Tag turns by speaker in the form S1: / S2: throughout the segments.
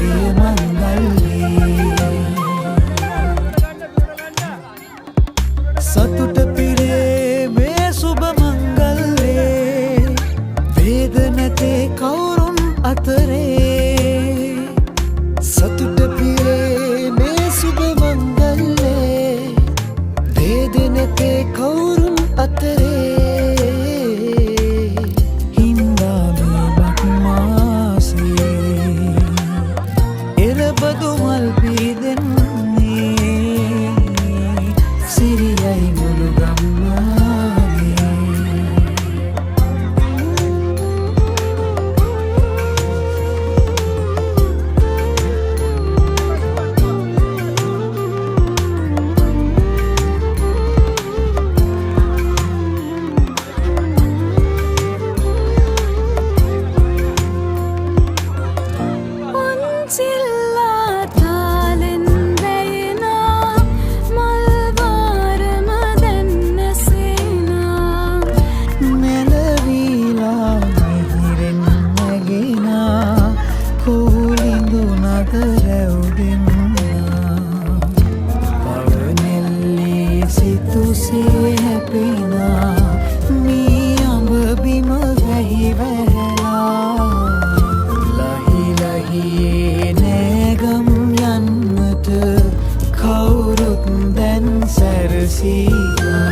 S1: සූරිය මංගල්‍යේ සතුට පිරේ මේ සුබ මංගල්‍යේ වේද නැතේ කවුරුන් අතරේ සතුට පිරේ මේ සුබ මංගල්‍යේ වේද නැතේ කවුරුන් අතරේ හින්දා මේ බක් මාසේ එරබදු මල් පීදෙන්නේ සිරියයි මුළු ගම්මාගේ සිතුසේ හැපෙනා මේ අඹ බිම වැහි වැහැලා ලහි ලහියේ නෑගම් යන්නට කවුරුත් දැන් සැරසීලා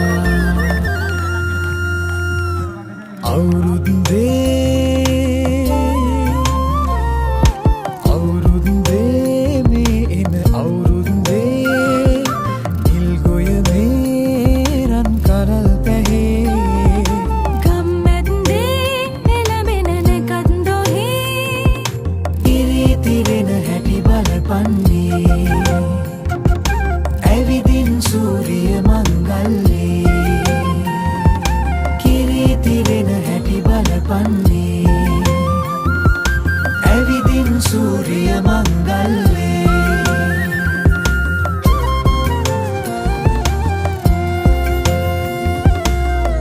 S1: අවුරුද්දේ මේ එන අවුරුද්දේ නිල්ගොය මේ රන් කරල් පැහේ
S2: ගම්මැද්දේ එළඹෙන නැකන්දොහේ
S1: ඉරිතිරෙන හැටි බලපන්නේ ඇවිදින් සූරිය මංගල්‍යේ කිරිතිරෙන හැටි බලපන්නේ ඇවිදින් සූරිය මංගල්‍යේ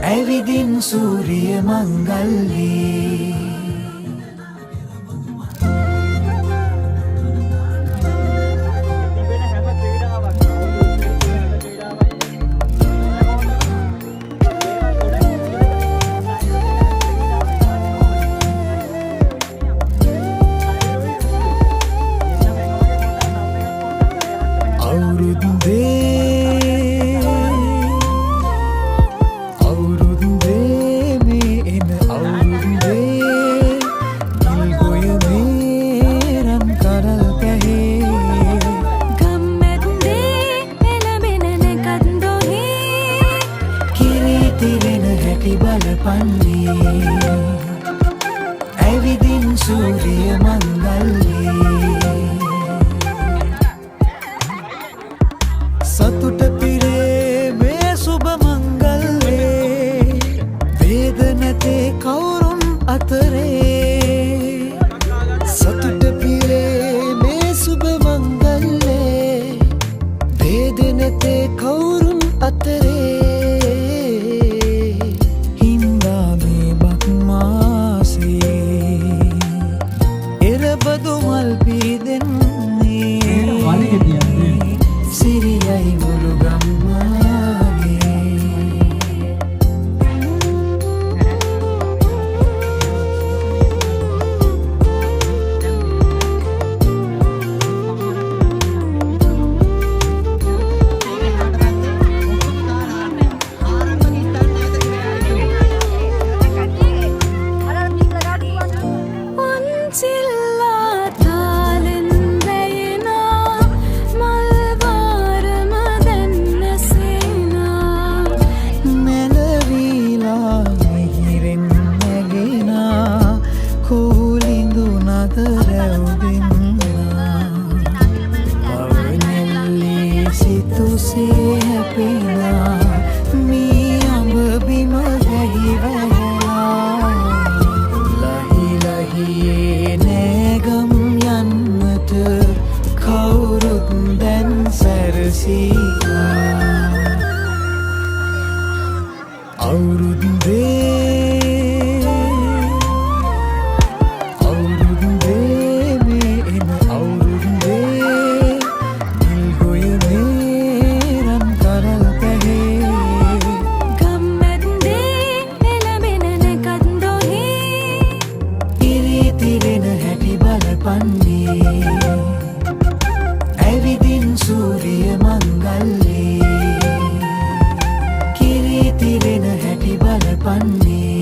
S1: ඇවිදින් සූරිය මංගල්‍යේ අවුරුද්දේ මේ එන අවුරුද්දේ නිල්ගොය මේ රන් කරල් පැහේ
S2: ගම්මැද්දේ එළඹෙන නැකන්දොහේ
S1: කිරිතිරෙන හැටි බලපන්නේ ඇවිදින් සූරිය මංගල්‍යේ සතුට පිරේ මේ සුබ මංගල්‍යේ වේද නැතේ කවුරුන් අතරේ සතුට පිරේ මේ සුබ මංගල්‍යේ වේද නැතේ කවුරුන් අතරේ හින්දා මේ බක් මාසේ එරබදු මල් පීදෙන්නේ සිරියයි මුළු ගම්මාගේ සිතුසේ හැපෙනා මේ අඹ බිම වැහි වැහැලා ලහි ලහියේ නෑගම් යන්නට කවුරුත් දැන් සැරසීලා අවුරුද්දේ මේ එන අවුරුද්දේ වුණේ